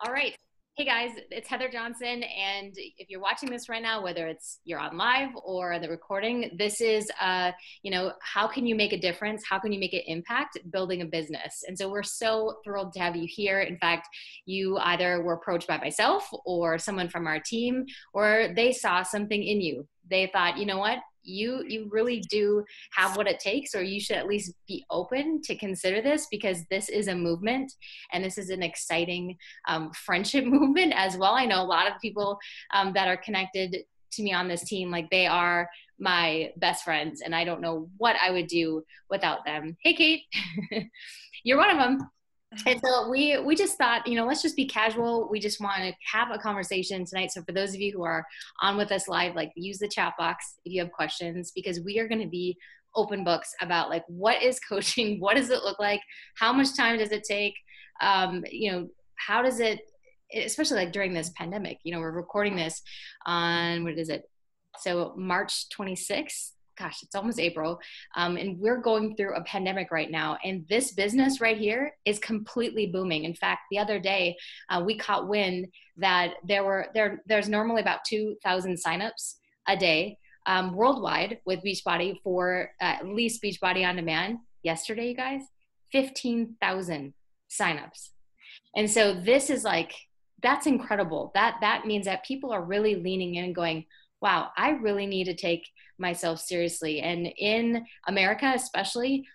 All right. Hey guys, it's Heather Johnson. And if you're watching this right now, whether you're on live or the recording, this is, how can you make a difference? How can you make an impact building a business? And so we're so thrilled to have you here. In fact, you either were approached by myself or someone from our team, or they saw something in you. They thought, you know what? You really do have what it takes, or you should at least be open to consider this, because this is a movement and this is an exciting friendship movement as well. I know a lot of people that are connected to me on this team, like they are my best friends, and I don't know what I would do without them. Hey, Kate, you're one of them. And so we just thought, let's just be casual. We just want to have a conversation tonight. So for those of you who are on with us live, like use the chat box if you have questions, because we are going to be open books about like, what is coaching? What does it look like? How much time does it take? How does it, especially like during this pandemic, we're recording this on, what is it? So March 26th. Gosh, it's almost April. And we're going through a pandemic right now. And this business right here is completely booming. In fact, the other day, we caught wind that there's normally about 2,000 signups a day worldwide with Beachbody for at least Beachbody On Demand. Yesterday, you guys, 15,000 signups. And so this is like, that's incredible. That means that people are really leaning in and going, wow, I really need to take myself seriously. And in America, especially,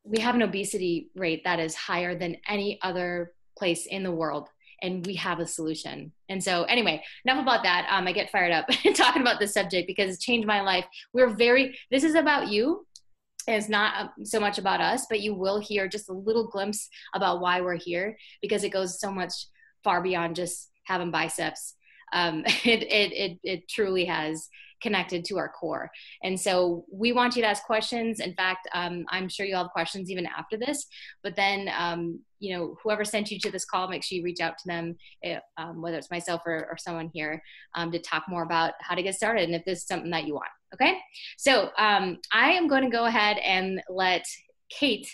we have an obesity rate that is higher than any other place in the world. And we have a solution. And so anyway, enough about that. I get fired up talking about this subject because it's changed my life. This is about you. It's not so much about us, but you will hear just a little glimpse about why we're here, because it goes so much far beyond just having biceps. It truly has connected to our core. And so we want you to ask questions. In fact, I'm sure you'll have questions even after this, but then, whoever sent you to this call, make sure you reach out to them, whether it's myself or someone here, to talk more about how to get started and if this is something that you want. Okay. So I am going to go ahead and let Kate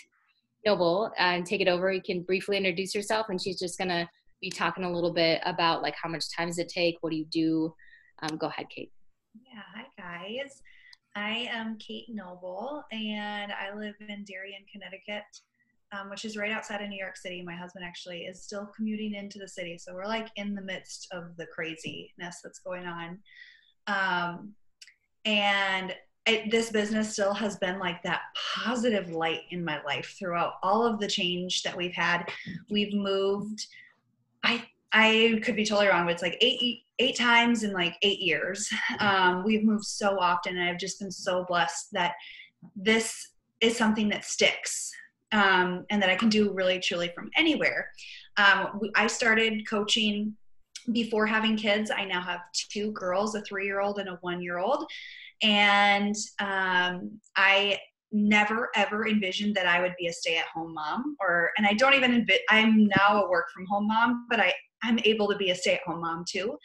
Noble take it over. You can briefly introduce yourself, and she's just going to be talking a little bit about like how much time does it take? What do you do? Go ahead, Kate. Yeah, hi guys. I am Kate Noble, and I live in Darien, Connecticut, which is right outside of New York City. My husband actually is still commuting into the city, so we're like in the midst of the craziness that's going on. This business still has been like that positive light in my life throughout all of the change that we've had. We've moved. I could be totally wrong, but it's like eight times in like 8 years. We've moved so often, and I've just been so blessed that this is something that sticks, and that I can do really truly from anywhere. I started coaching before having kids. I now have 2 girls, a 3-year-old and a 1-year-old. And I never ever envisioned that I would be a stay-at-home mom, and I don't even I'm now a work from home mom, but I'm able to be a stay-at-home mom too.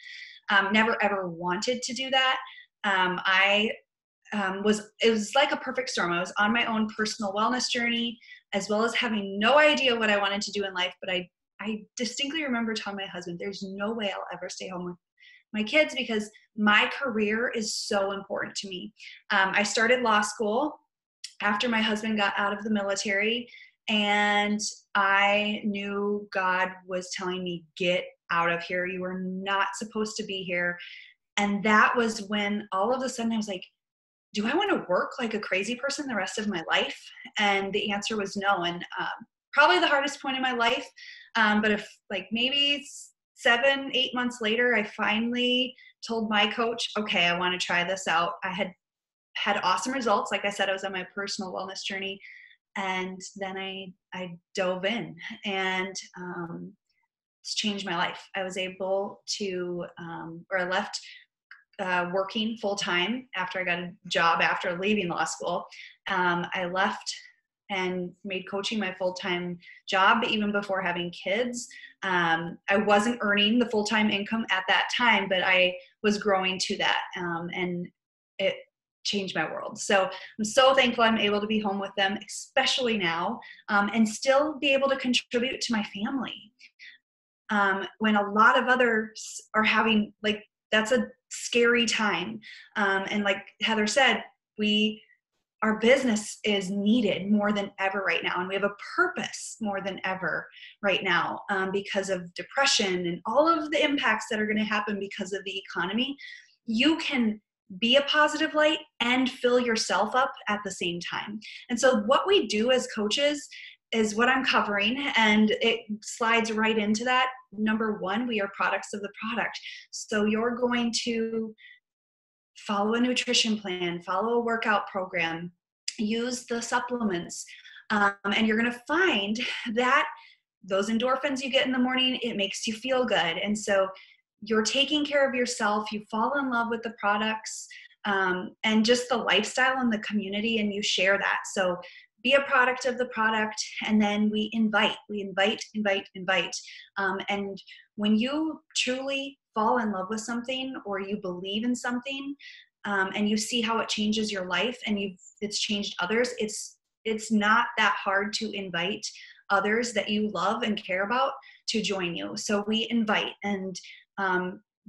Never ever wanted to do that. It was like a perfect storm. I was on my own personal wellness journey, as well as having no idea what I wanted to do in life. But I distinctly remember telling my husband, there's no way I'll ever stay home with my kids, because my career is so important to me. I started law school after my husband got out of the military, and I knew God was telling me, get out of here. You are not supposed to be here. And that was when all of a sudden I was like, do I want to work like a crazy person the rest of my life? And the answer was no. And probably the hardest point in my life. But if like maybe 7-8 months later, I finally told my coach, okay, I want to try this out. I had awesome results. Like I said, I was on my personal wellness journey, and then I dove in, and it's changed my life. I was able to, I left working full time after I got a job after leaving law school. I left and made coaching my full-time job even before having kids. I wasn't earning the full-time income at that time, but I was growing to that, and it changed my world. So I'm so thankful I'm able to be home with them, especially now, and still be able to contribute to my family. when a lot of others are having, like, that's a scary time. And like Heather said, our business is needed more than ever right now. And we have a purpose more than ever right now, because of depression and all of the impacts that are going to happen because of the economy. You can be a positive light and fill yourself up at the same time. And so what we do as coaches is what I'm covering, and it slides right into that. Number one, we are products of the product. So you're going to follow a nutrition plan, follow a workout program, use the supplements, and you're going to find that those endorphins you get in the morning, it makes you feel good. And so you're taking care of yourself, you fall in love with the products, and just the lifestyle and the community, and you share that. So be a product of the product, and then we invite. And when you truly fall in love with something, or you believe in something, and you see how it changes your life, and it's changed others, it's not that hard to invite others that you love and care about to join you. So we invite and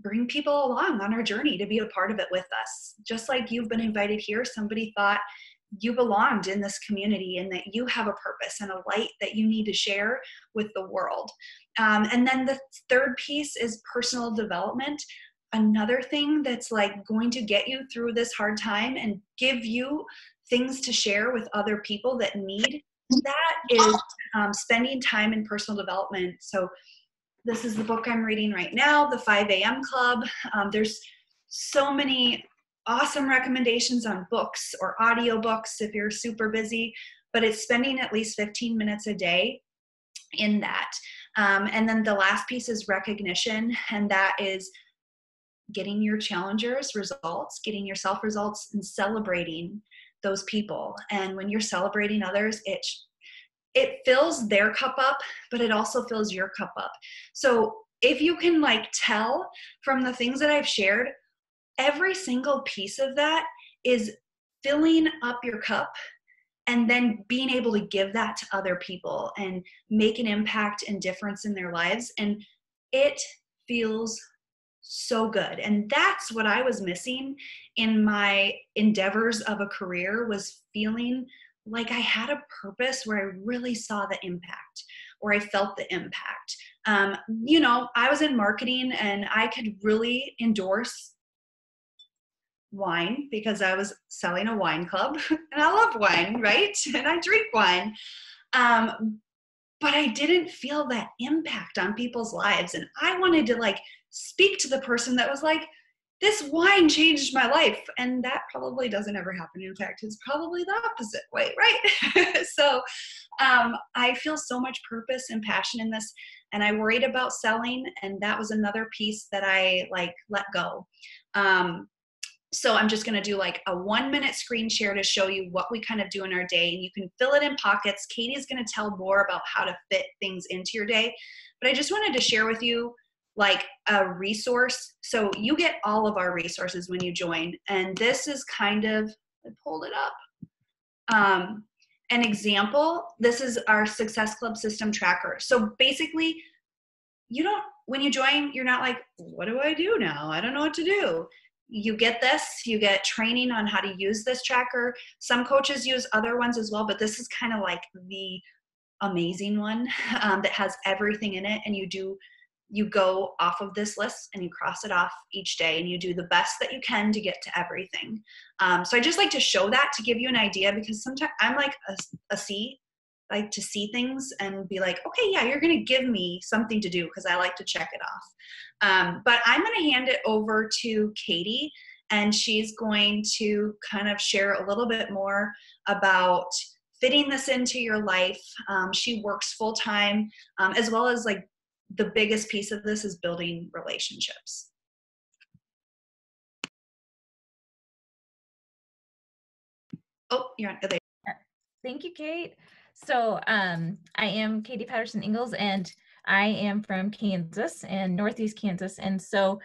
bring people along on our journey to be a part of it with us. Just like you've been invited here, somebody thought you belonged in this community and that you have a purpose and a light that you need to share with the world. And then the third piece is personal development. Another thing that's like going to get you through this hard time and give you things to share with other people that need that is spending time in personal development. So this is the book I'm reading right now, The 5 a.m. Club. There's so many awesome recommendations on books or audiobooks if you're super busy, but it's spending at least 15 minutes a day in that. And then the last piece is recognition, and that is getting your challengers results, getting yourself results, and celebrating those people. And when you're celebrating others, it fills their cup up, but it also fills your cup up. So if you can like tell from the things that I've shared, every single piece of that is filling up your cup and then being able to give that to other people and make an impact and difference in their lives. And it feels so good. And that's what I was missing in my endeavors of a career, was feeling like I had a purpose where I really saw the impact, or I felt the impact. I was in marketing and I could really endorse wine because I was selling a wine club and I love wine, right? And I drink wine. But I didn't feel that impact on people's lives. And I wanted to like speak to the person that was like, this wine changed my life. And that probably doesn't ever happen. In fact, it's probably the opposite way, right? So I feel so much purpose and passion in this. And I worried about selling. And that was another piece that I like let go. So I'm just going to do like a 1-minute screen share to show you what we kind of do in our day, and you can fill it in pockets. Katie's going to tell more about how to fit things into your day, but I just wanted to share with you like a resource. So you get all of our resources when you join, and this is kind of, I pulled it up. An example, this is our Success Club system tracker. So basically, when you join, you're not like, what do I do now? I don't know what to do. You get this, you get training on how to use this tracker. Some coaches use other ones as well, but this is kind of like the amazing one that has everything in it. And you go off of this list and you cross it off each day, and you do the best that you can to get to everything. So I just like to show that to give you an idea, because sometimes I'm like a C, like to see things and be like, okay, yeah, you're going to give me something to do because I like to check it off. But I'm going to hand it over to Katie, and she's going to kind of share a little bit more about fitting this into your life. She works full time, as well as like the biggest piece of this is building relationships. Oh, you're on. There. Thank you, Kate. So I am Katie Patterson Ingalls, and I am from Kansas and Northeast Kansas. And so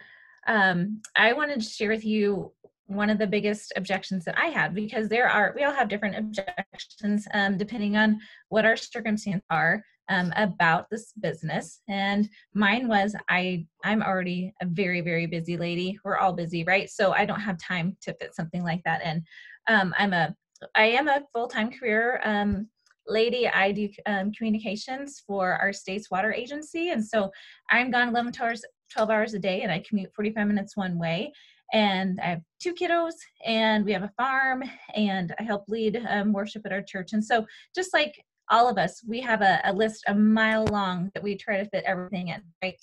I wanted to share with you one of the biggest objections that I had, because we all have different objections depending on what our circumstances are about this business. And mine was, I'm already a very, very busy lady. We're all busy, right? So I don't have time to fit something like that in. I am a full-time career lady. I do communications for our state's water agency. And so I'm gone 12 hours a day, and I commute 45 minutes one way. And I have 2 kiddos, and we have a farm, and I help lead worship at our church. And so just like all of us, we have a list a mile long that we try to fit everything in, right?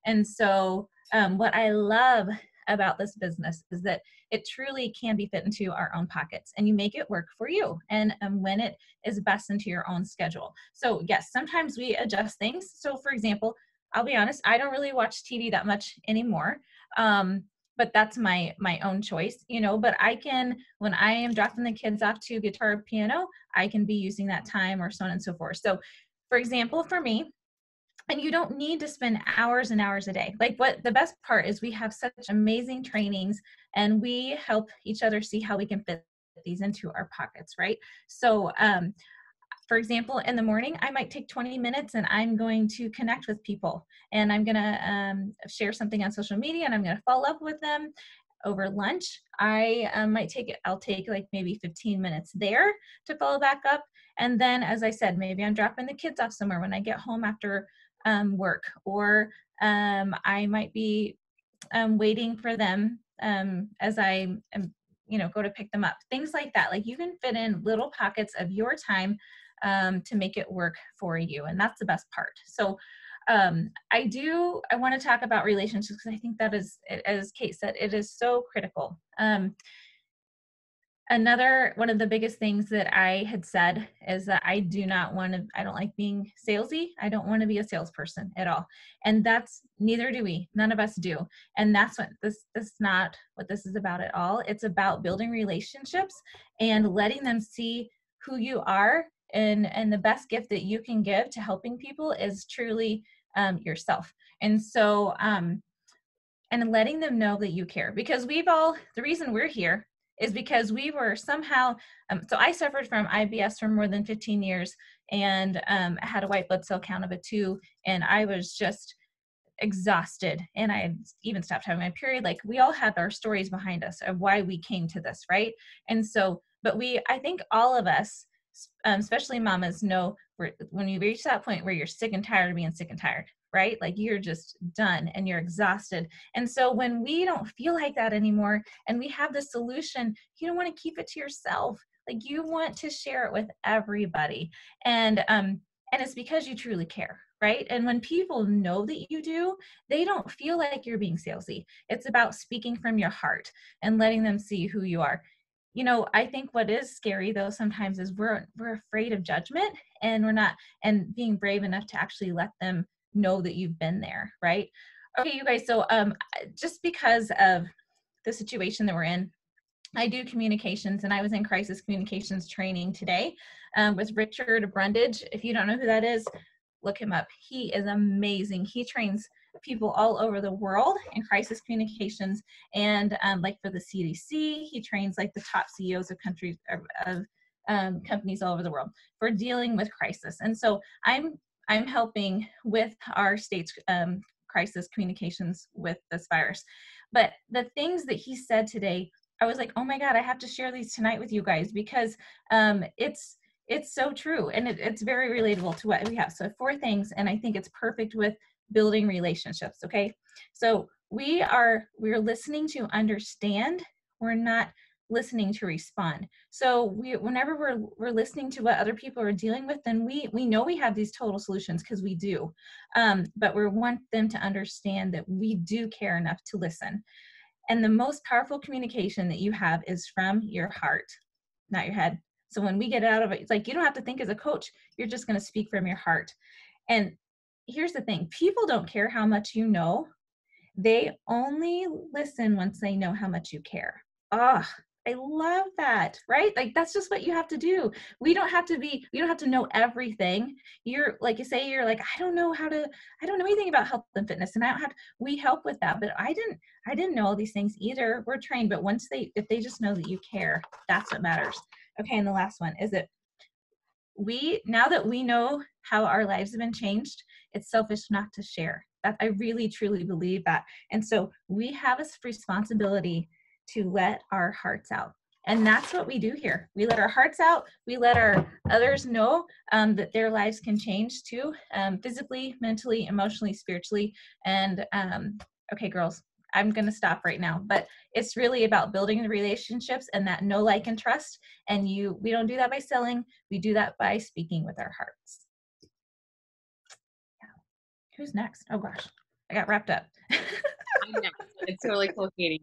And so what I love about this business is that it truly can be fit into our own pockets, and you make it work for you, and when it is best into your own schedule. So yes, sometimes we adjust things. So for example, I'll be honest, I don't really watch TV that much anymore. But that's my own choice, but I can, when I am dropping the kids off to guitar or piano, I can be using that time, or so on and so forth. So for example, for me, and you don't need to spend hours and hours a day. Like, what the best part is, we have such amazing trainings, and we help each other see how we can fit these into our pockets, right? So for example, in the morning, I might take 20 minutes and I'm going to connect with people, and I'm going to share something on social media, and I'm going to follow up with them. Over lunch, I'll take like maybe 15 minutes there to follow back up. And then, as I said, maybe I'm dropping the kids off somewhere when I get home after work, or I might be waiting for them as I go to pick them up. Things like that. Like, you can fit in little pockets of your time to make it work for you. And that's the best part. So I want to talk about relationships, because I think that is, as Kate said, it is so critical. Another one of the biggest things that I had said is that I don't like being salesy. I don't want to be a salesperson at all. And neither do we. None of us do. And that's what that's not what this is about at all. It's about building relationships and letting them see who you are. And the best gift that you can give to helping people is truly yourself. And so, and letting them know that you care, because the reason we're here is because we were somehow, so I suffered from IBS for more than 15 years, and I had a white blood cell count of a 2, and I was just exhausted, and I had even stopped having my period. Like, we all have our stories behind us of why we came to this, right? And so, I think all of us, especially mamas, know when you reach that point where you're sick and tired of being sick and tired, right? Like, you're just done and you're exhausted. And so when we don't feel like that anymore, and we have the solution, you don't want to keep it to yourself. Like, you want to share it with everybody. And it's because you truly care, right? And when people know that you do, they don't feel like you're being salesy. It's about speaking from your heart and letting them see who you are. I think what is scary, though, sometimes is we're afraid of judgment, and and being brave enough to actually let them know that you've been there, right? Okay, you guys, so just because of the situation that we're in, I do communications, and I was in crisis communications training today with Richard Brundage. If you don't know who that is, look him up. He is amazing. He trains people all over the world in crisis communications, and like for the CDC, he trains like the top CEOs of countries of companies all over the world for dealing with crisis. And so I'm helping with our state's crisis communications with this virus. But the things that he said today, I was like, oh my God, I have to share these tonight with you guys, because it's so true, and it's very relatable to what we have. So 4 things, and I think it's perfect with building relationships. Okay, so we're listening to understand. We're not listening to respond. So whenever we're listening to what other people are dealing with, then we know we have these total solutions, because we do, but we want them to understand that we do care enough to listen. And the most powerful communication that you have is from your heart, not your head. So when we get out of it, it's like, you don't have to think as a coach. You're just going to speak from your heart. And here's the thing. People don't care how much you know. They only listen once they know how much you care. I love that, right? Like, that's just what you have to do. We don't have to know everything. You're like, you say, you're like, I don't know anything about health and fitness, and we help with that. But I didn't know all these things either. We're trained, but if they just know that you care, that's what matters. Okay. And the last one is that now that we know how our lives have been changed, it's selfish not to share. That I really, truly believe that. And so we have a responsibility to let our hearts out. And that's what we do here. We let our hearts out. We let our others know that their lives can change too, physically, mentally, emotionally, spiritually. And okay, girls, I'm going to stop right now, but it's really about building the relationships and that know, like, and trust. And we don't do that by selling. We do that by speaking with our hearts. Yeah. Who's next? Oh gosh, I got wrapped up. I'm next. It's totally cool, Katie.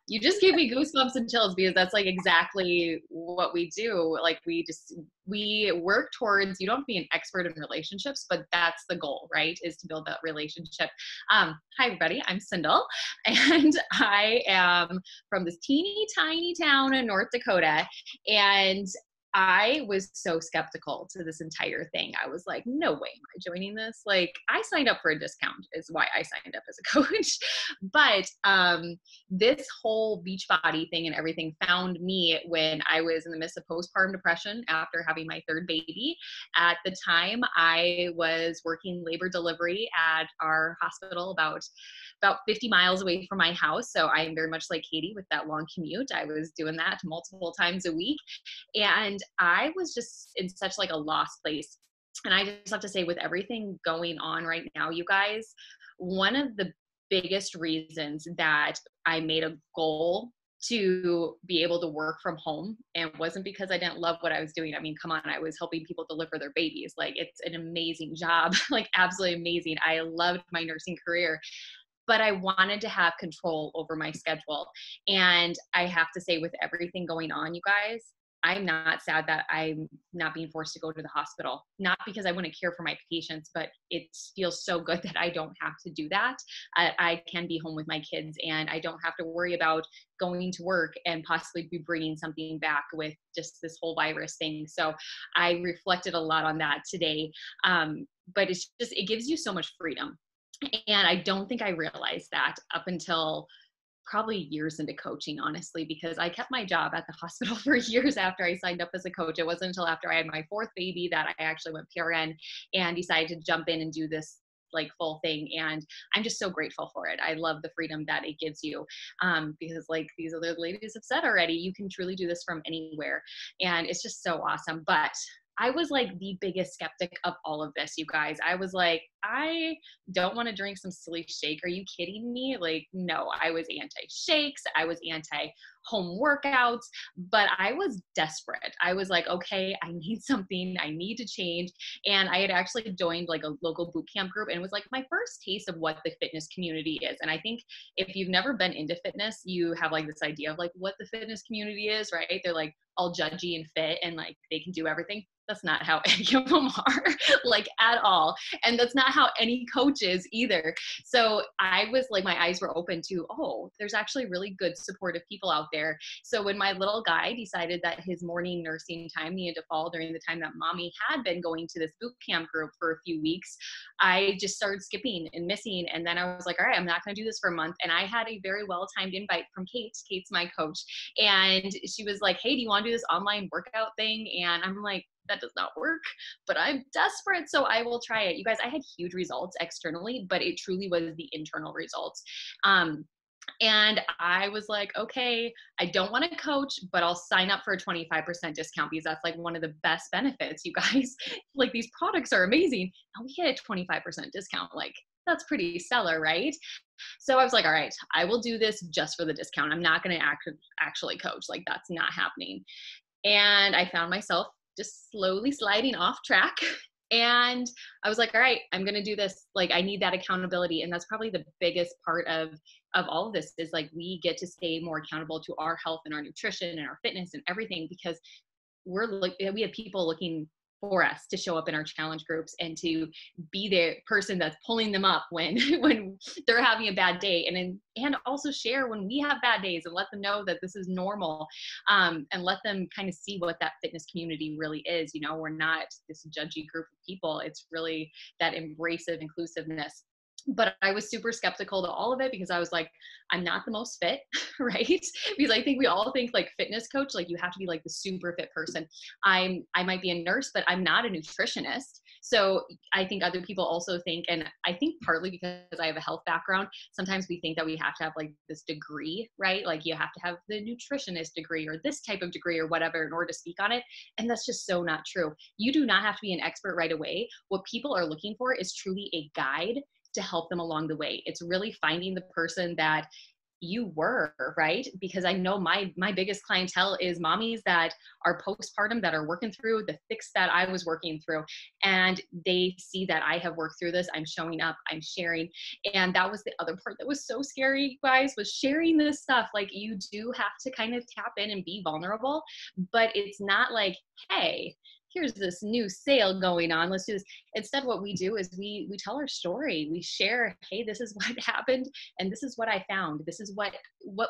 You just gave me goosebumps and chills, because that's like exactly what we do. Like, we work towards, you don't have to be an expert in relationships, but that's the goal, right? Is to build that relationship. Hi everybody, I'm Sindel, and I am from this teeny tiny town in North Dakota. And I was so skeptical to this entire thing. I was like, no way am I joining this. Like, I signed up for a discount is why I signed up as a coach. But this whole Beachbody thing and everything found me when I was in the midst of postpartum depression after having my third baby. At the time, I was working labor delivery at our hospital about 50 miles away from my house. So I am very much like Katie with that long commute. I was doing that multiple times a week. And I was just in such like a lost place. And I just have to say, with everything going on right now, you guys, one of the biggest reasons that I made a goal to be able to work from home, and wasn't because I didn't love what I was doing. I mean, come on, I was helping people deliver their babies. Like, it's an amazing job, like absolutely amazing. I loved my nursing career, but I wanted to have control over my schedule. And I have to say, with everything going on, you guys, I'm not sad that I'm not being forced to go to the hospital. Not because I want to care for my patients, but it feels so good that I don't have to do that. I can be home with my kids, and I don't have to worry about going to work and possibly be bringing something back with just this whole virus thing. So I reflected a lot on that today. But it gives you so much freedom. And I don't think I realized that up until probably years into coaching, honestly, because I kept my job at the hospital for years after I signed up as a coach. It wasn't until after I had my fourth baby that I actually went PRN and decided to jump in and do this like full thing. And I'm just so grateful for it. I love the freedom that it gives you, because like these other ladies have said already, you can truly do this from anywhere. And it's just so awesome. But I was like the biggest skeptic of all of this, you guys. I was like, I don't want to drink some silly shake. Are you kidding me? Like, no, I was anti-shakes. I was anti-home workouts, but I was desperate. I was like, okay, I need something. I need to change. And I had actually joined like a local boot camp group, and it was like my first taste of what the fitness community is. And I think if you've never been into fitness, you have like this idea of like what the fitness community is, right? They're like all judgy and fit and like they can do everything. That's not how any of them are, like at all. And that's not how any coach is either. So I was like, my eyes were open to, oh, there's actually really good supportive people out there. So when my little guy decided that his morning nursing time needed to fall during the time that mommy had been going to this boot camp group for a few weeks, I just started skipping and missing. And then I was like, all right, I'm not going to do this for a month. And I had a very well-timed invite from Kate. Kate's my coach. And she was like, hey, do you want to do this online workout thing? And I'm like, that does not work, but I'm desperate, so I will try it. You guys, I had huge results externally, but it truly was the internal results. And I was like, okay, I don't want to coach, but I'll sign up for a 25% discount because that's like one of the best benefits, you guys. Like, these products are amazing. And we get a 25% discount. Like, that's pretty stellar, right? So I was like, all right, I will do this just for the discount. I'm not going to actually coach. Like, that's not happening. And I found myself just slowly sliding off track. And I was like, all right, I'm going to do this. Like, I need that accountability. And that's probably the biggest part of all of this, is like, we get to stay more accountable to our health and our nutrition and our fitness and everything, because we have people looking for us to show up in our challenge groups and to be the person that's pulling them up when when they're having a bad day, and also share when we have bad days and let them know that this is normal, and let them kind of see what that fitness community really is. You know, we're not this judgy group of people. It's really that embracive inclusiveness. But I was super skeptical to all of it because I was like, I'm not the most fit, right? Because I think we all think like fitness coach, like you have to be like the super fit person. I might be a nurse, but I'm not a nutritionist. So I think other people also think, and I think partly because I have a health background, sometimes we think that we have to have like this degree, right? Like you have to have the nutritionist degree or this type of degree or whatever in order to speak on it. And that's just so not true. You do not have to be an expert right away. What people are looking for is truly a guide to help them along the way. It's really finding the person that you were, right? Because I know my biggest clientele is mommies that are postpartum, that are working through the fix that I was working through. And they see that I have worked through this. I'm showing up, I'm sharing. And that was the other part that was so scary, guys, was sharing this stuff. Like you do have to kind of tap in and be vulnerable, but it's not like, hey, here's this new sale going on, let's do this. Instead, what we do is we tell our story. We share, hey, this is what happened and this is what I found. This is what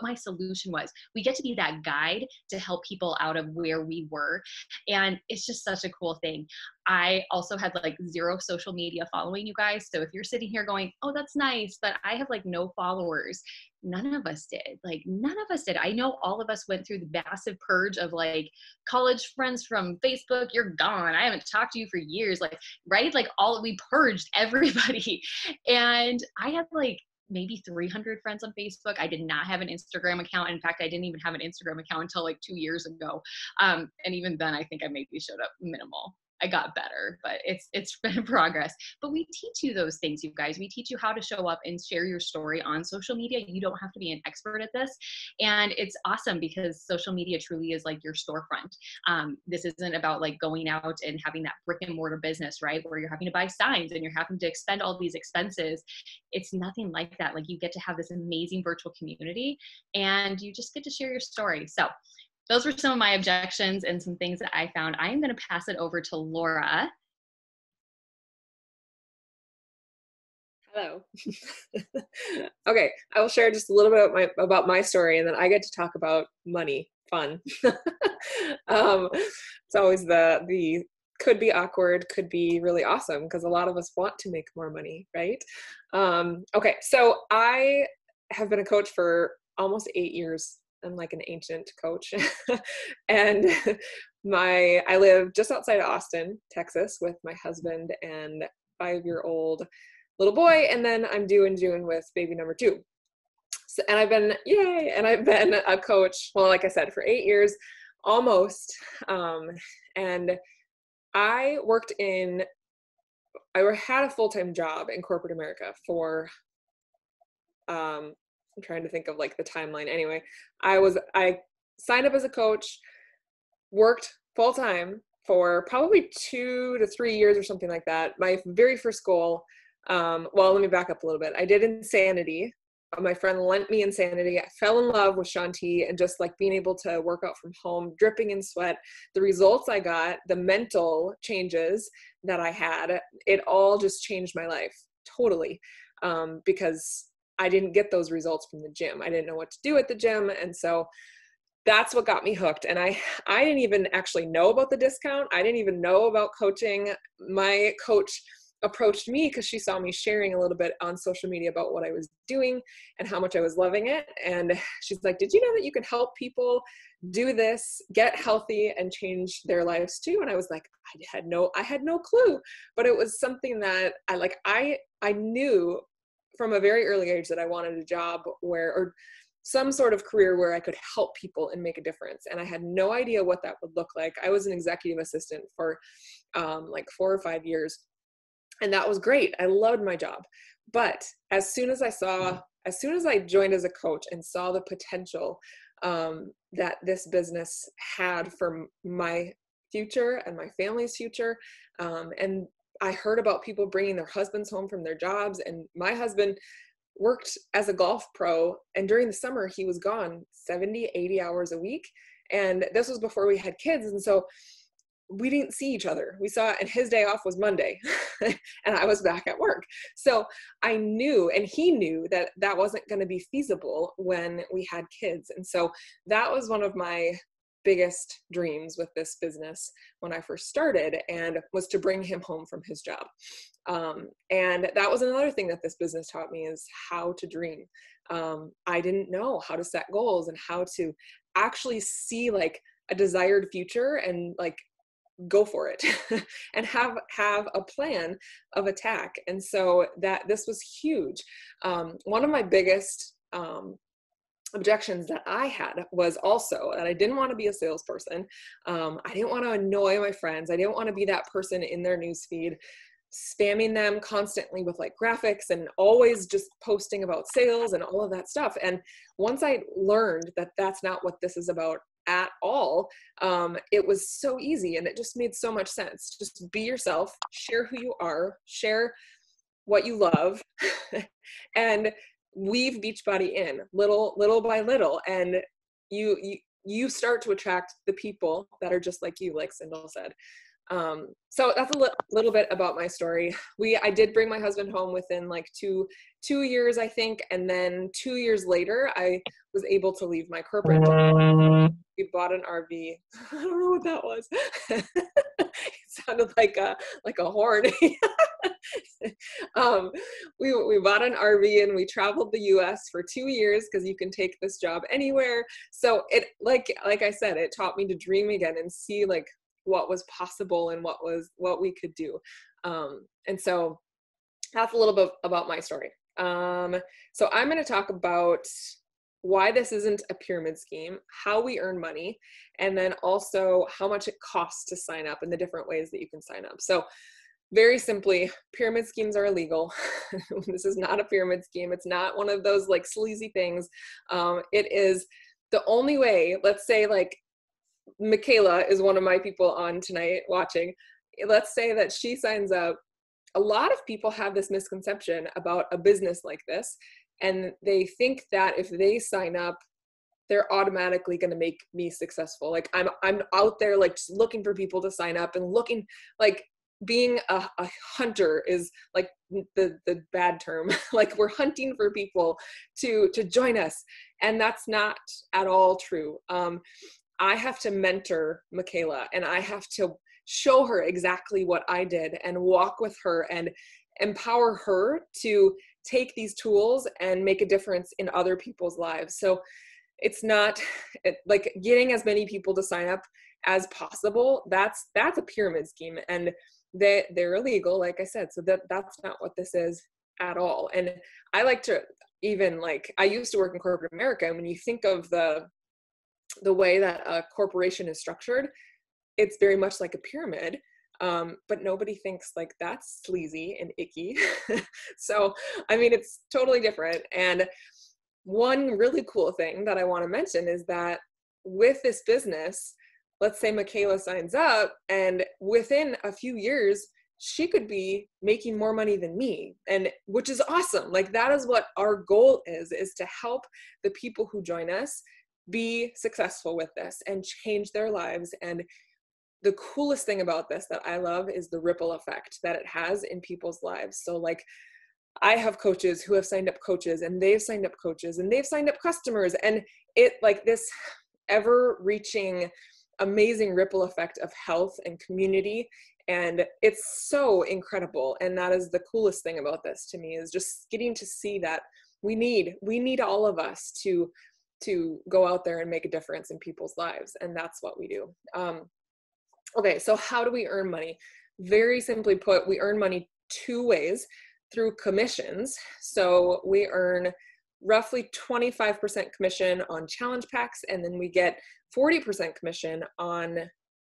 my solution was. We get to be that guide to help people out of where we were. And it's just such a cool thing. I also had like 0 social media following, you guys. So if you're sitting here going, oh, that's nice, but I have like no followers. None of us did. Like none of us did. I know all of us went through the massive purge of like college friends from Facebook. You're gone. I haven't talked to you for years. Like, right? Like we purged everybody. And I had like maybe 300 friends on Facebook. I did not have an Instagram account. In fact, I didn't even have an Instagram account until like 2 years ago. And even then I think I maybe showed up minimal. I got better, but it's been progress. But we teach you those things, you guys. We teach you how to show up and share your story on social media. You don't have to be an expert at this. And it's awesome because social media truly is like your storefront. This isn't about like going out and having that brick and mortar business, right? Where you're having to buy signs and you're having to expend all these expenses. It's nothing like that. Like you get to have this amazing virtual community and you just get to share your story. So those were some of my objections and some things that I found. I am going to pass it over to Laura. Hello. Okay, I will share just a little bit about my story, and then I get to talk about money. Fun. It's always the could be awkward, could be really awesome because a lot of us want to make more money, right? Okay, so I have been a coach for almost 8 years. I'm like an ancient coach. And I live just outside of Austin, Texas with my husband and 5-year-old little boy. And then I'm due in June with baby number 2. So, and I've been a coach, well, like I said, for 8 years, almost. And I had a full-time job in corporate America for, I'm trying to think of like the timeline. Anyway, I signed up as a coach, worked full time for probably 2 to 3 years or something like that. My very first goal, well, let me back up a little bit. I did Insanity. My friend lent me Insanity. I fell in love with Shanti and just like being able to work out from home, dripping in sweat. The results I got, the mental changes that I had, it all just changed my life totally. Because I didn't get those results from the gym. I didn't know what to do at the gym. And so that's what got me hooked. And I didn't even actually know about the discount. I didn't even know about coaching. My coach approached me because she saw me sharing a little bit on social media about what I was doing and how much I was loving it. And she's like, did you know that you can help people do this, get healthy and change their lives too? And I was like, I had no clue, but it was something that I knew from a very early age that I wanted a job or some sort of career where I could help people and make a difference. And I had no idea what that would look like. I was an executive assistant for like 4 or 5 years. And that was great. I loved my job. But as soon as I joined as a coach and saw the potential that this business had for my future and my family's future, and I heard about people bringing their husbands home from their jobs, and my husband worked as a golf pro, and during the summer he was gone 70, 80 hours a week. And this was before we had kids. And so we didn't see each other. We saw, and his day off was Monday and I was back at work. So I knew, and he knew that that wasn't going to be feasible when we had kids. And so that was one of my biggest dreams with this business when I first started, and was to bring him home from his job. And that was another thing that this business taught me, is how to dream. I didn't know how to set goals and how to actually see like a desired future and like go for it and have a plan of attack. And so that this was huge. One of my biggest objections that I had was also that I didn't want to be a salesperson. I didn't want to annoy my friends. I didn't want to be that person in their newsfeed, spamming them constantly with like graphics and always just posting about sales and all of that stuff. And once I learned that that's not what this is about at all, it was so easy, and it just made so much sense. Just be yourself, share who you are, share what you love, and weave Beachbody in little by little, and you start to attract the people that are just like you, like Sindel said. So that's a little bit about my story. I did bring my husband home within like two years, I think. And then 2 years later, I was able to leave my corporate job. We bought an RV. I don't know what that was. It sounded like a horn. We bought an RV and we traveled the US for 2 years, because you can take this job anywhere. So it, like I said, it taught me to dream again and see like what was possible and what we could do. And so that's a little bit about my story. So I'm going to talk about why this isn't a pyramid scheme, how we earn money, and then also how much it costs to sign up and the different ways that you can sign up. So very simply, pyramid schemes are illegal. This is not a pyramid scheme. It's not one of those like sleazy things. It is the only way. Let's say like Michaela is one of my people on tonight watching. Let's say that she signs up. A lot of people have this misconception about a business like this, and they think that if they sign up, they're automatically going to make me successful. Like I'm out there like just looking for people to sign up, and looking like being a hunter is like the bad term. Like we're hunting for people to join us, and that's not at all true. I have to mentor Michaela, and I have to show her exactly what I did and walk with her and empower her to take these tools and make a difference in other people's lives. So it's not like getting as many people to sign up as possible. That's a pyramid scheme, and they're illegal, like I said. So that's not what this is at all. And I like to even like, I used to work in corporate America, and when you think of the way that a corporation is structured, it's very much like a pyramid. But nobody thinks like that's sleazy and icky. So, I mean, it's totally different. And one really cool thing that I want to mention is that with this business, let's say Michaela signs up, and within a few years, she could be making more money than me, and which is awesome. Like that is what our goal is to help the people who join us be successful with this and change their lives. And the coolest thing about this that I love is the ripple effect that it has in people's lives. So like I have coaches who have signed up coaches, and they've signed up coaches, and they've signed up customers, and it like this ever reaching amazing ripple effect of health and community. And it's so incredible. And that is the coolest thing about this to me, is just getting to see that we need all of us to go out there and make a difference in people's lives. And that's what we do. Okay, so how do we earn money? Very simply put, we earn money two ways: through commissions. So we earn roughly 25% commission on challenge packs, and then we get 40% commission on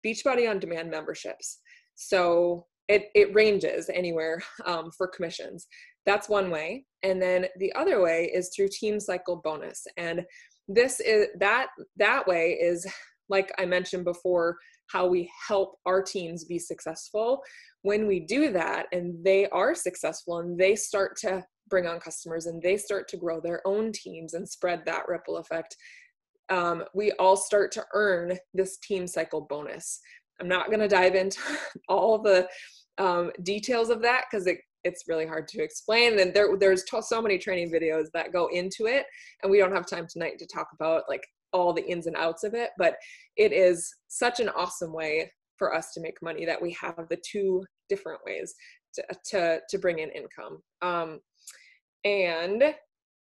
Beachbody On Demand memberships. So it ranges anywhere for commissions. That's one way. And then the other way is through team cycle bonus. And this is that way is, like I mentioned before, how we help our teams be successful. When we do that and they are successful and they start to bring on customers and they start to grow their own teams and spread that ripple effect, we all start to earn this team cycle bonus. I'm not going to dive into all the details of that because it's really hard to explain. And there's so many training videos that go into it, and we don't have time tonight to talk about like all the ins and outs of it, but it is such an awesome way for us to make money that we have the two different ways to bring in income. And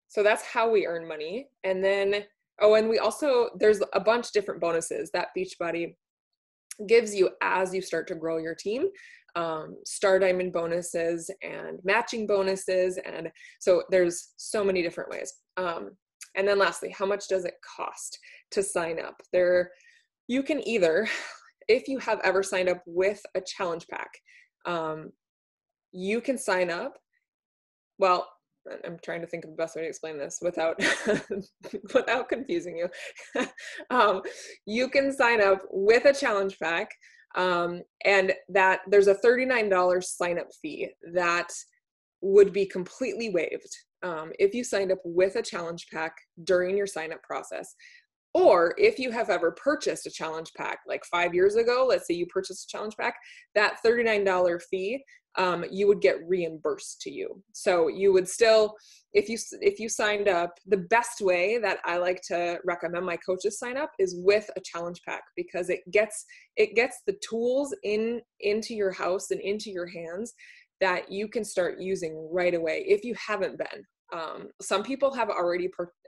so that's how we earn money. And then, and we also, there's a bunch of different bonuses that Beachbody gives you as you start to grow your team. Star Diamond bonuses and matching bonuses. And so there's so many different ways. And then lastly, how much does it cost to sign up? You can either, if you have ever signed up with a challenge pack, you can sign up. Well, I'm trying to think of the best way to explain this without without confusing you. You can sign up with a challenge pack, and that there's a $39 sign up fee that would be completely waived if you signed up with a challenge pack during your sign up process. Or if you have ever purchased a challenge pack, like 5 years ago, let's say you purchased a challenge pack, that $39 fee, you would get reimbursed to you. So you would still, if you signed up, the best way that I like to recommend my coaches sign up is with a challenge pack, because it gets the tools into your house and into your hands that you can start using right away if you haven't been. Some people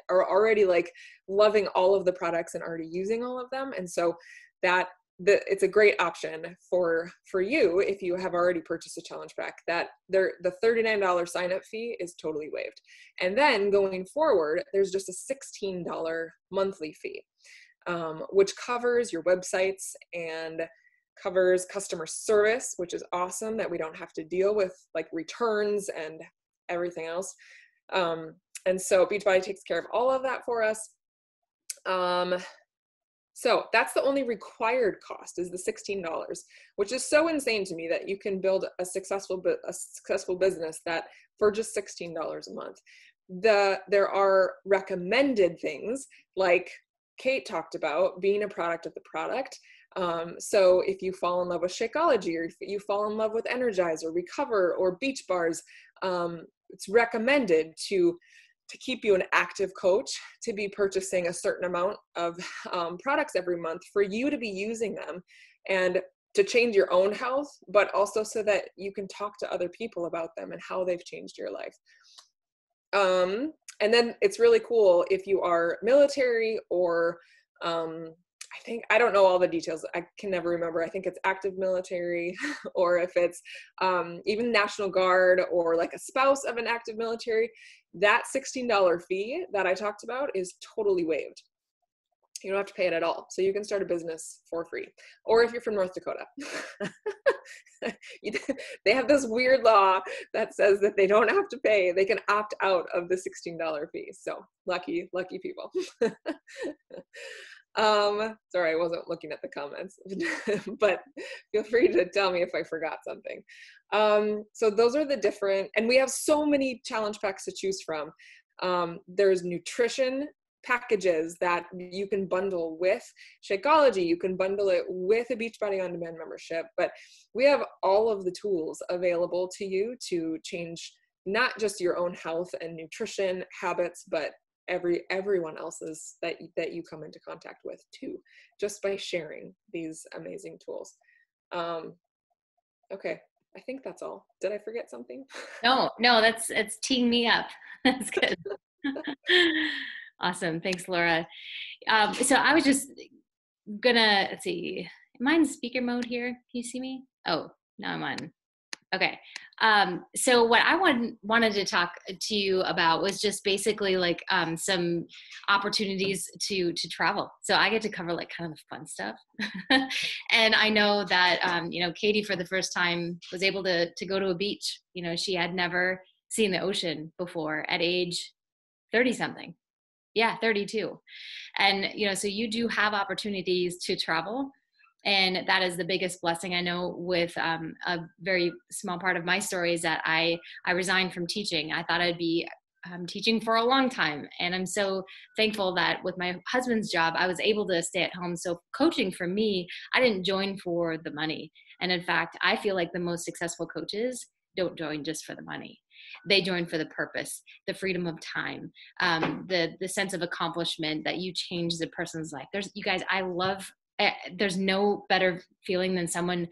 are already like loving all of the products and already using all of them. And so it's a great option for you if you have already purchased a challenge pack, that the $39 sign up fee is totally waived. And then going forward, there's just a $16 monthly fee, which covers your websites and covers customer service, which is awesome that we don't have to deal with like returns and everything else. And so Beachbody takes care of all of that for us. So that's the only required cost, is the $16, which is so insane to me that you can build a successful business that for just $16 a month. There are recommended things like Kate talked about, being a product of the product. So if you fall in love with Shakeology, or if you fall in love with Energize or Recover or Beach Bars, it's recommended to keep you an active coach, to be purchasing a certain amount of products every month for you to be using them and to change your own health, but also so that you can talk to other people about them and how they've changed your life. And then it's really cool if you are military or I don't know all the details. I can never remember. I think it's active military, or if it's even National Guard or like a spouse of an active military, that $16 fee that I talked about is totally waived. You don't have to pay it at all. So you can start a business for free. Or if you're from North Dakota, they have this weird law that says that they don't have to pay. They can opt out of the $16 fee. So lucky people. Sorry, I wasn't looking at the comments, but feel free to tell me if I forgot something. So those are the different, and we have so many challenge packs to choose from. There's nutrition packages that you can bundle with Shakeology. You can bundle it with a Beachbody On Demand membership, but we have all of the tools available to you to change not just your own health and nutrition habits, but everyone else's that you come into contact with too, just by sharing these amazing tools. Okay, I think that's all. Did I forget something? No, it's teeing me up. That's good. Awesome. Thanks, Laura. So I was just gonna, let's see, am I in speaker mode here? Can you see me? Oh, now I'm on. Okay. So what I wanted to talk to you about was just basically like some opportunities to travel. So I get to cover like kind of the fun stuff. And I know that, Katie for the first time was able to go to a beach. She had never seen the ocean before at age 30 something. Yeah, 32. And, so you do have opportunities to travel. And that is the biggest blessing. I know with a very small part of my story is that I resigned from teaching. I thought I'd be teaching for a long time. And I'm so thankful that with my husband's job, I was able to stay at home. So coaching for me, I didn't join for the money. And in fact, I feel like the most successful coaches don't join just for the money. They join for the purpose, the freedom of time, the sense of accomplishment that you change the person's life. You guys, I love, there's no better feeling than someone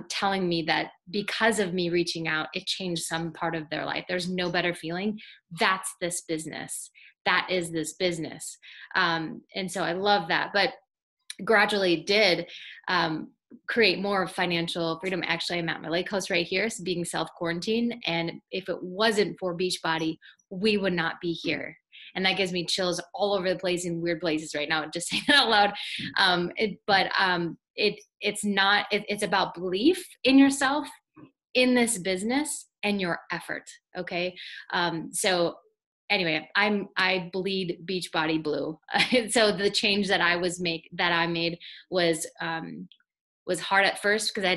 telling me that because of me reaching out, it changed some part of their life. There's no better feeling. That's this business. That is this business. And so I love that, but gradually did create more financial freedom. Actually, I'm at my lake house right here, so being self-quarantined. And if it wasn't for Beachbody, we would not be here. And that gives me chills all over the place in weird places right now, just saying that out loud. It's about belief in yourself, in this business, and your effort. Okay. So anyway, I bleed Beachbody blue. So the change that I made was hard at first because I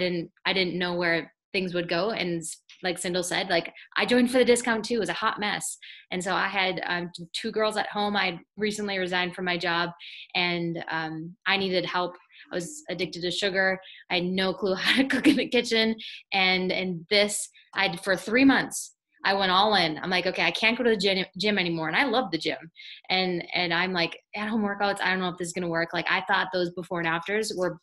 didn't know where things would go. And like Sindel said, like I joined for the discount too. It was a hot mess. And so I had 2 girls at home. I recently resigned from my job and I needed help. I was addicted to sugar. I had no clue how to cook in the kitchen. And for 3 months, I went all in. I'm like, okay, I can't go to the gym anymore. And I love the gym. And I'm like, at-home workouts, I don't know if this is going to work. Like I thought those before and afters were,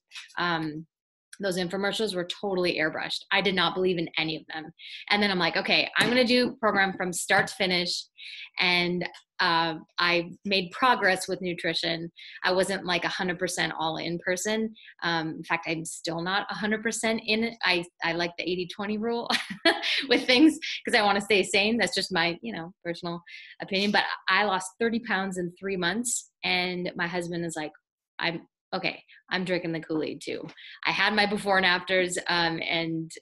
those infomercials were totally airbrushed. I did not believe in any of them. And then I'm like, okay, I'm going to do a program from start to finish. And I made progress with nutrition. I wasn't like 100% all in person. In fact, I'm still not 100% in it. I like the 80-20 rule with things because I want to stay sane. That's just my, personal opinion. But I lost 30 pounds in 3 months. And my husband is like, I'm drinking the Kool-Aid too. I had my before and afters, and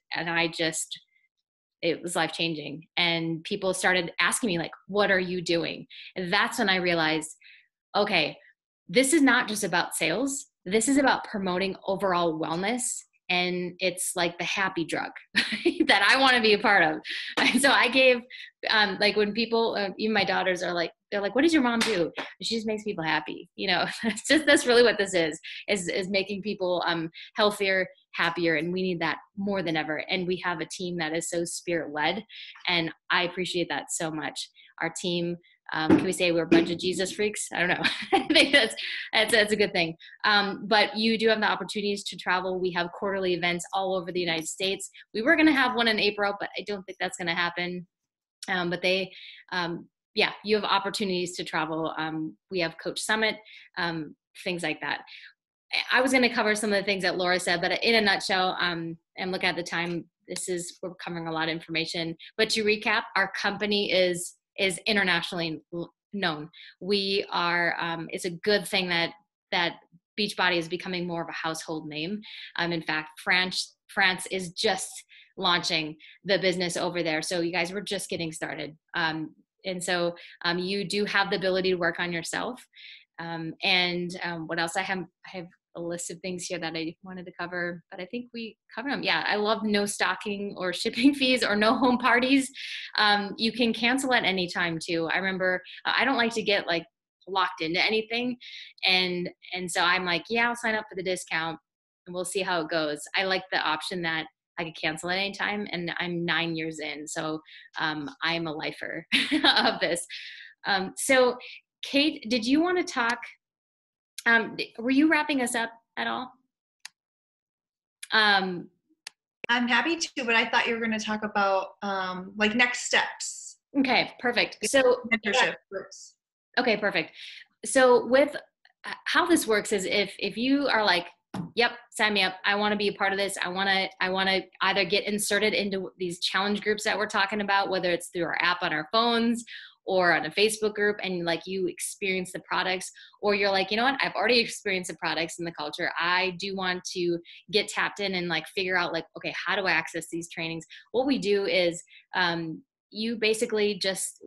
it was life-changing. And people started asking me like, what are you doing? And that's when I realized, okay, this is not just about sales. This is about promoting overall wellness. And it's like the happy drug that I want to be a part of. So I gave, like when people, even my daughters are like, they're like, what does your mom do? And she just makes people happy. That's really what this is making people healthier, happier. And we need that more than ever. And we have a team that is so spirit-led. And I appreciate that so much. Our team, can we say we're a bunch of Jesus freaks? I don't know. I think that's a good thing. But you do have the opportunities to travel. We have quarterly events all over the United States. We were going to have one in April, but I don't think that's going to happen. You have opportunities to travel. We have Coach Summit, things like that. I was going to cover some of the things that Laura said, but in a nutshell, and look at the time, we're covering a lot of information. But to recap, our company is internationally known. We are, it's a good thing that Beachbody is becoming more of a household name. In fact, France is just launching the business over there. So you guys were just getting started. And so you do have the ability to work on yourself. What else? I have a list of things here that I wanted to cover, but I think we covered them. Yeah, I love no stocking or shipping fees or no home parties. You can cancel at any time too. I remember I don't like to get like locked into anything. And so I'm like, yeah, I'll sign up for the discount and we'll see how it goes. I like the option that I could cancel at any time, and I'm 9 years in. So I'm a lifer of this. So Kate, did you want to talk? Were you wrapping us up at all? I'm happy to, but I thought you were going to talk about like next steps. Okay, perfect. So mentorship groups. Okay, perfect. So with how this works is if you are like, yep, sign me up. I want to be a part of this. I want to either get inserted into these challenge groups that we're talking about, whether it's through our app on our phones or on a Facebook group, and like you experience the products, or you're like, you know what, I've already experienced the products and the culture. I do want to get tapped in and like figure out like, okay, how do I access these trainings? What we do is you basically just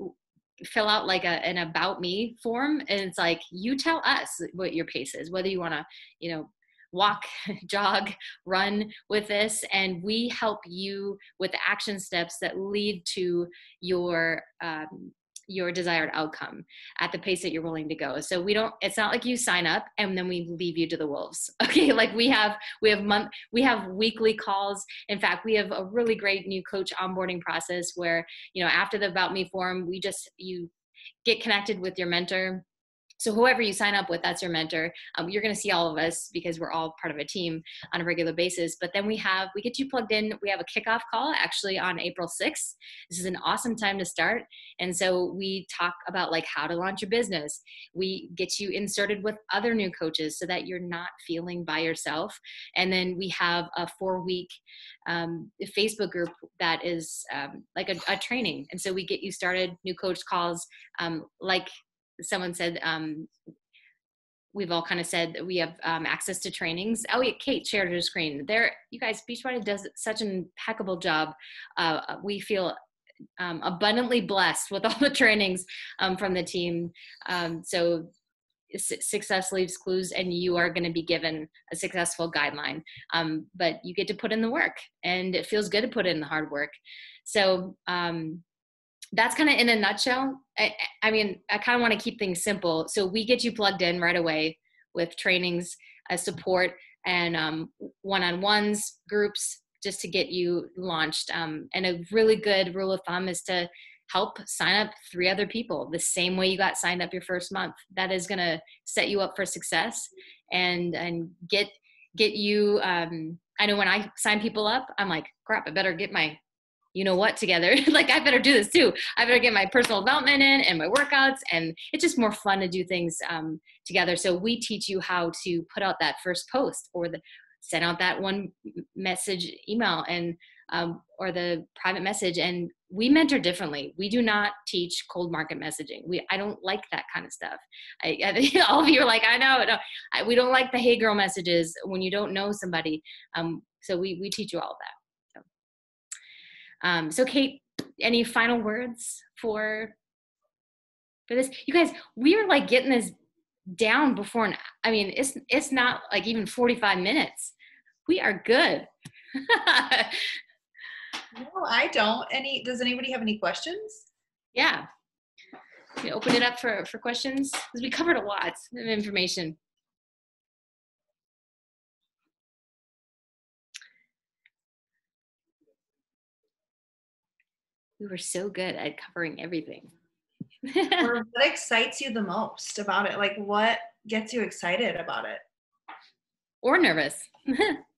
fill out like an about me form, and it's like, you tell us what your pace is, whether you want to, walk, jog, run with this, and we help you with the action steps that lead to your your desired outcome at the pace that you're willing to go. So it's not like you sign up and then we leave you to the wolves. Okay. Like we have weekly calls. In fact, we have a really great new coach onboarding process where, after the About Me forum, you get connected with your mentor. So whoever you sign up with, that's your mentor. You're going to see all of us because we're all part of a team on a regular basis. But then we get you plugged in. We have a kickoff call actually on April 6th. This is an awesome time to start. And so we talk about like how to launch your business. We get you inserted with other new coaches so that you're not feeling by yourself. And then we have a 4-week Facebook group that is like a training. And so we get you started, new coach calls, like someone said, we've all kind of said that we have access to trainings. Oh yeah, Kate shared her screen there. You guys, Beachbody does such an impeccable job. We feel abundantly blessed with all the trainings from the team. So success leaves clues, and you are going to be given a successful guideline. But you get to put in the work, and it feels good to put in the hard work. So that's kind of in a nutshell. I mean, I kind of want to keep things simple. So we get you plugged in right away with trainings, support, and one-on-ones, groups, just to get you launched. And a really good rule of thumb is to help sign up 3 other people the same way you got signed up your first month. That is going to set you up for success and get you. I know when I sign people up, I'm like, crap, I better get my what together. Like I better do this too. I better get my personal development in and my workouts, and it's just more fun to do things together. So we teach you how to put out that first post or send out that one message email and or the private message. And we mentor differently. We do not teach cold market messaging. I don't like that kind of stuff. All of you are like, I know. No, we don't like the hey girl messages when you don't know somebody. So we teach you all of that. So Kate, any final words for this? You guys, we were like getting this down before. I mean, it's not like even 45 minutes. We are good. No, I don't. Does anybody have any questions? Yeah. We open it up for questions because we covered a lot of information. We were so good at covering everything. Or what excites you the most about it? Like what gets you excited about it? Or nervous.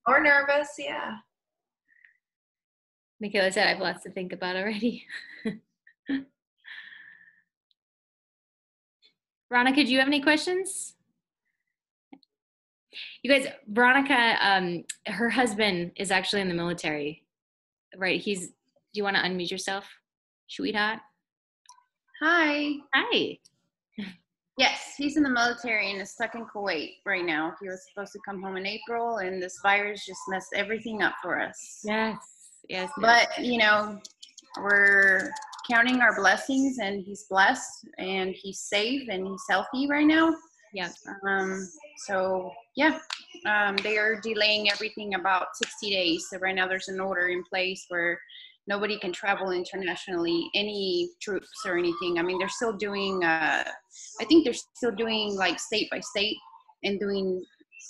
Or nervous, yeah. Michaela said I have lots to think about already. Veronica, do you have any questions? You guys, Veronica, her husband is actually in the military, right? Do you want to unmute yourself, sweetheart? Hi. Hi. Yes, he's in the military and is stuck in Kuwait right now. He was supposed to come home in April, and this virus just messed everything up for us. Yes. But, we're counting our blessings, and he's blessed, and he's safe, and he's healthy right now. Yeah. They are delaying everything about 60 days. So right now there's an order in place where nobody can travel internationally, any troops or anything. I mean, they're still doing, I think they're still doing like state by state and doing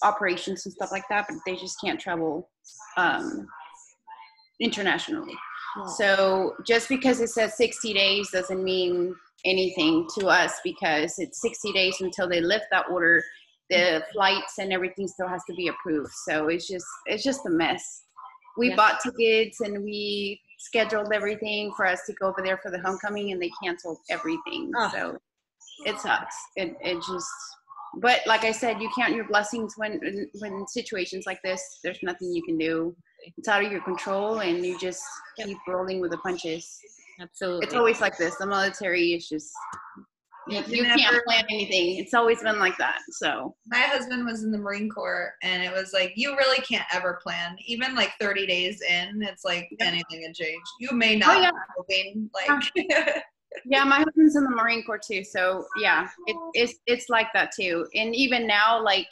operations and stuff like that, but they just can't travel internationally. Yeah. So just because it says 60 days doesn't mean anything to us, because it's 60 days until they lift that order. The flights and everything still has to be approved. So it's just a mess. We bought tickets and we scheduled everything for us to go over there for the homecoming, and they canceled everything. Oh. So it sucks. It just, but like I said, you count your blessings when situations like this, there's nothing you can do. It's out of your control, and you just keep rolling with the punches. Absolutely. It's always like this. The military is just, you can't plan anything. It's always been like that. So my husband was in the Marine Corps, and it was like, you really can't ever plan. Even like 30 days in, it's like anything can change. You may not be hoping, like. Yeah, my husband's in the Marine Corps too. So yeah, it's like that too. And even now, like,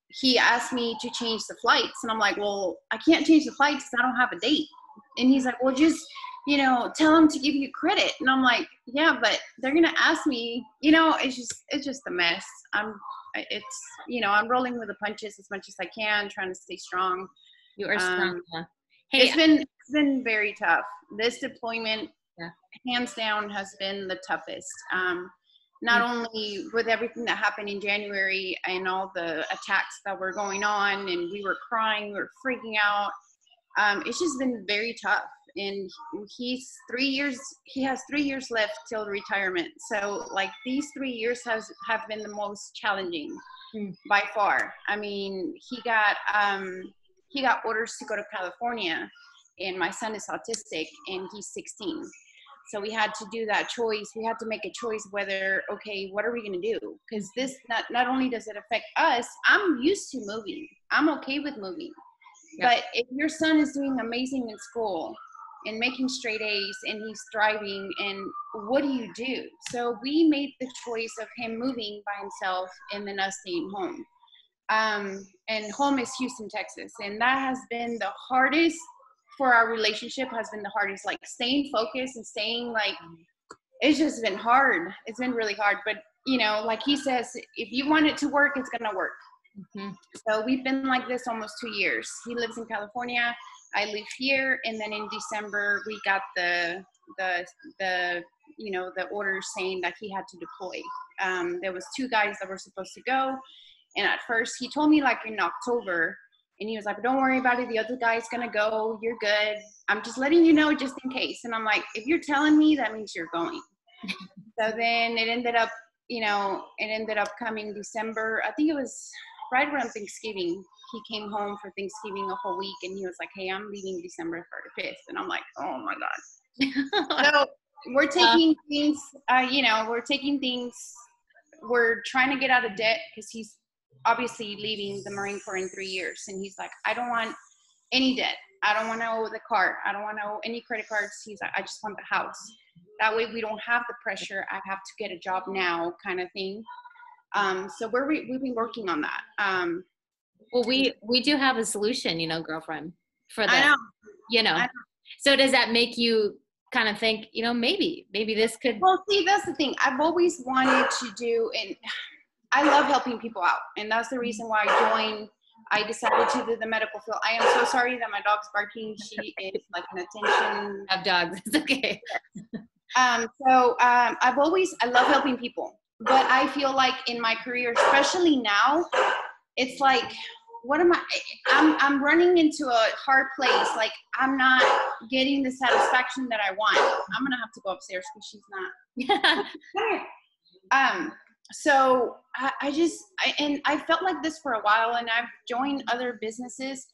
he asked me to change the flights, and I'm like, well, I can't change the flights because I don't have a date. And he's like, well, just you know, tell them to give you credit. And I'm like, yeah, but they're going to ask me, you know, it's just a mess. It's, you know, I'm rolling with the punches as much as I can, trying to stay strong. You are strong. Hey, it's been very tough. This deployment, hands down, has been the toughest. Not only with everything that happened in January and all the attacks that were going on, and we were crying, we were freaking out. It's just been very tough. And he has 3 years left till retirement. So like these 3 years have been the most challenging by far. I mean, he got orders to go to California, and my son is autistic and he's 16. So we had to do that choice. We had to make a choice whether, okay, what are we going to do? Because this not only does it affect us, I'm used to moving. I'm okay with moving. Yeah. But if your son is doing amazing in school and making straight A's and he's thriving, and what do you do? So we made the choice of him moving by himself and then us staying home. And home is Houston, Texas. And that has been the hardest for our relationship, has been the hardest, like staying focused and staying like, it's just been hard. It's been really hard. But, you know, like he says, if you want it to work, it's going to work. Mm-hmm. So we've been like this almost 2 years. He lives in California. I live here. And then in December, we got the you know, the orders saying that he had to deploy. There was 2 guys that were supposed to go. And at first he told me like in October, and he was like, don't worry about it. The other guy's going to go. You're good. I'm just letting you know just in case. And I'm like, if you're telling me, that means you're going. So then it ended up, you know, coming December. I think it was right around Thanksgiving. He came home for Thanksgiving a whole week, and he was like, hey, I'm leaving December 5th. And I'm like, oh my God. So we're taking things, you know, we're trying to get out of debt because he's obviously leaving the Marine Corps in 3 years. And he's like, I don't want any debt. I don't want to owe the car. I don't want to owe any credit cards. He's like, I just want the house. That way we don't have the pressure. I have to get a job now kind of thing. So we've been working on that. Well, we do have a solution, you know, girlfriend, for that. I know. You know. So does that make you kind of think, you know, maybe this could. Well, see, that's the thing. I've always wanted to do, and I love helping people out. And that's the reason why I decided to do the medical field. I am so sorry that my dog's barking. She is like an attention. I have dogs. It's okay. I love helping people. But I feel like in my career, especially now, it's like, I'm running into a hard place. Like, I'm not getting the satisfaction that I want. I'm going to have to go upstairs because she's not. So I felt like this for a while, and I've joined other businesses,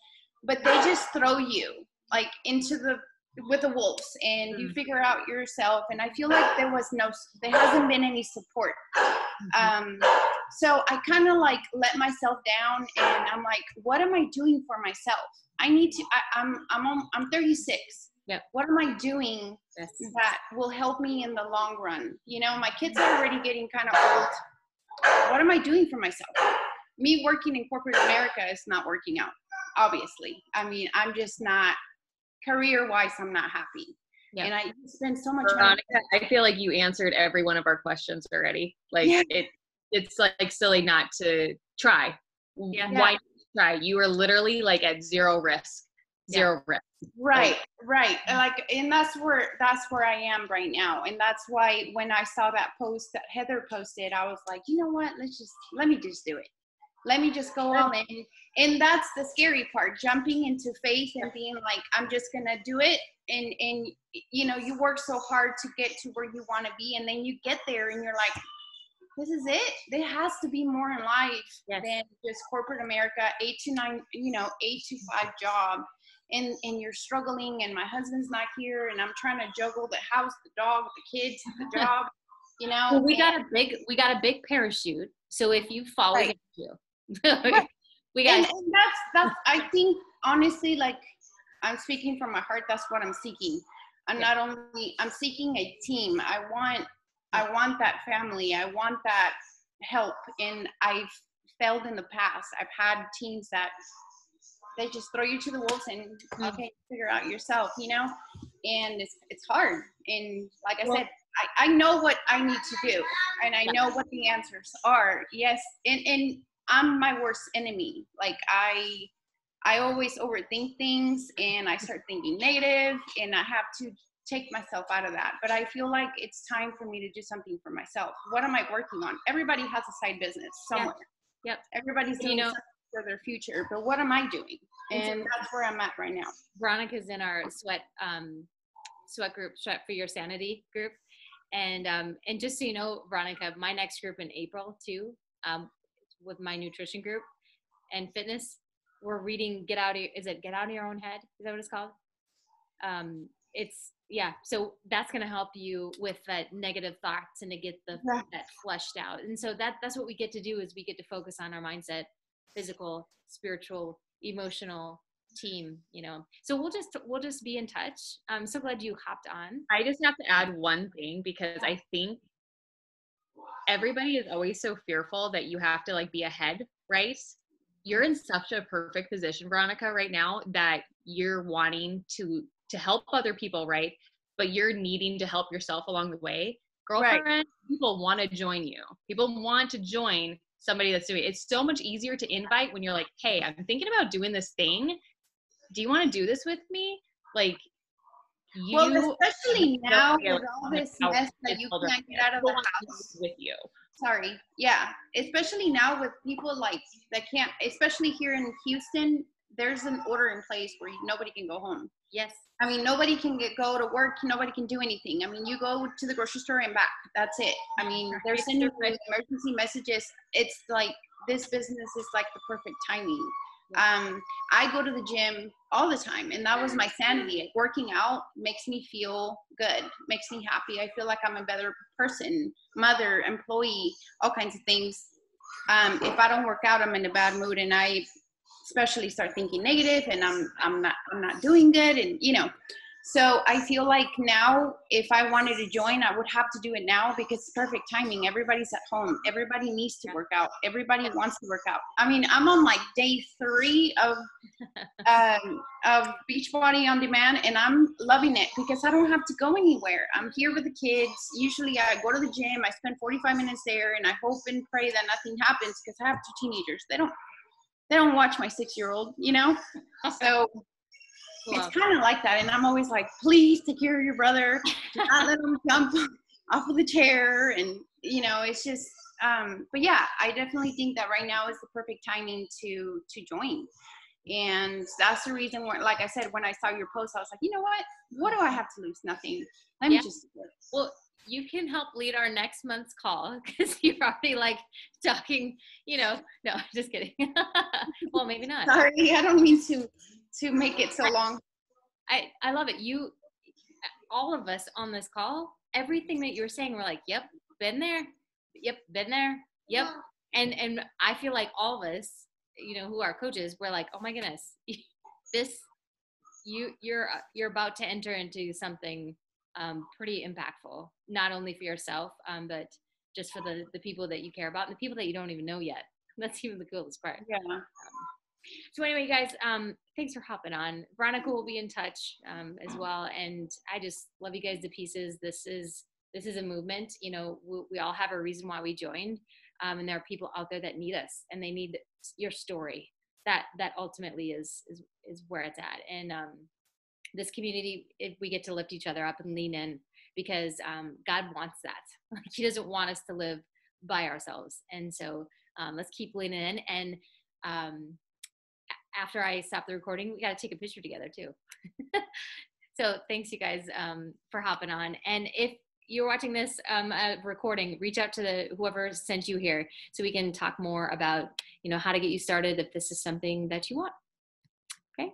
but they just throw you like with the wolves, and you figure out yourself. And I feel like there hasn't been any support. So I kind of like let myself down, and I'm like, what am I doing for myself? I'm 36. Yep. What am I doing that will help me in the long run? You know, my kids are already getting kind of old. What am I doing for myself? Me working in corporate America is not working out, obviously. I mean, I'm just not, career-wise, I'm not happy. Yep. And I spend so much Veronica, I feel like you answered every one of our questions already. Like, it's like silly not to try. Yeah. Why not try? You are literally like at zero risk. Zero risk. Right. Like, and that's where I am right now. And that's why when I saw that post that Heather posted, I was like, you know what? Let me just do it. Let me just go all in. And that's the scary part, jumping into faith and being like, I'm just going to do it. And, you know, you work so hard to get to where you want to be. And then you get there and you're like, this is it. There has to be more in life than just corporate America, 8 to 5 job. And you're struggling, and my husband's not here, and I'm trying to juggle the house, the dog, the kids, the job, you know. Well, we got a big parachute. So if you fall, we get you. Right. And that's I think, honestly, like, I'm speaking from my heart. That's what I'm seeking. I'm seeking a team. I want that family. I want that help. And I've failed in the past. I've had teams that they just throw you to the wolves and okay, figure out yourself, you know. and it's hard. And like I said, I know what I need to do, and I know what the answers are. Yes, and I'm my worst enemy. Like I always overthink things, and I start thinking negative, and I have to take myself out of that. But I feel like it's time for me to do something for myself. What am I working on? Everybody has a side business somewhere. Yep. Everybody's doing something for their future, but what am I doing? And that's where I'm at right now. Veronica's in our sweat group, Sweat for Your Sanity group. And just so you know, Veronica, my next group in April too, with my nutrition group and fitness, we're reading Get Out of Your Own Head? Is that what it's called? So that's going to help you with that negative thoughts and to get that flushed out. And so that's what we get to do, is we get to focus on our mindset, physical, spiritual, emotional team, so we'll just be in touch. I'm so glad you hopped on. I just have to add one thing, because I think everybody is always so fearful that you have to like be ahead, right? You're in such a perfect position, Veronica, right now, that you're wanting to help other people, right? But you're needing to help yourself along the way. Girlfriend, right. People want to join you. People want to join somebody that's doing it. It's so much easier to invite when you're like, hey, I'm thinking about doing this thing. Do you want to do this with me? Like, especially now with all this mess that you can't get out of the house with you. Sorry. Yeah. Especially now with people like that can't, especially here in Houston, there's an order in place where nobody can go home. Yes. I mean, nobody can go to work. Nobody can do anything. I mean, you go to the grocery store and back. That's it. I mean, they're sending you emergency messages. It's like, this business is like the perfect timing. I go to the gym all the time, and that was my sanity. Working out makes me feel good, makes me happy. I feel like I'm a better person, mother, employee, all kinds of things. If I don't work out, I'm in a bad mood, and I especially start thinking negative, and I'm not doing good, and so I feel like now if I wanted to join, I would have to do it now, because it's perfect timing. Everybody's at home. Everybody needs to work out. Everybody wants to work out. I mean, I'm on like day 3 of Beachbody on Demand, and I'm loving it because I don't have to go anywhere. I'm here with the kids. Usually I go to the gym. I spend 45 minutes there, and I hope and pray that nothing happens, because I have 2 teenagers. They don't watch my 6-year-old, so it's kind of like that. And I'm always like, please take care of your brother. Do not let him jump off of the chair. And, it's just, but yeah, I definitely think that right now is the perfect timing to join. And that's the reason why, like I said, when I saw your post, I was like, you know what do I have to lose? Nothing. Let me just do it. Well, you can help lead our next month's call, because you're already like talking, no, just kidding. Well, maybe not. Sorry, I don't mean to make it so long. I love it. All of us on this call, everything that you were saying, we're like, yep, been there. Yep, been there. Yep. And I feel like all of us, who are coaches, we're like, oh my goodness, you're about to enter into something pretty impactful, not only for yourself, but just for the people that you care about and the people that you don't even know yet. That's even the coolest part. Yeah. So anyway, guys, thanks for hopping on. Veronica will be in touch as well, and I just love you guys to pieces. This is a movement. We all have a reason why we joined, and there are people out there that need us, and they need your story. That ultimately is where it's at. And this community, we get to lift each other up and lean in, because God wants that. He doesn't want us to live by ourselves, and so let's keep leaning in. And after I stop the recording, we got to take a picture together too. So thanks you guys for hopping on. And if you're watching this recording, reach out to whoever sent you here, so we can talk more about, how to get you started if this is something that you want. Okay.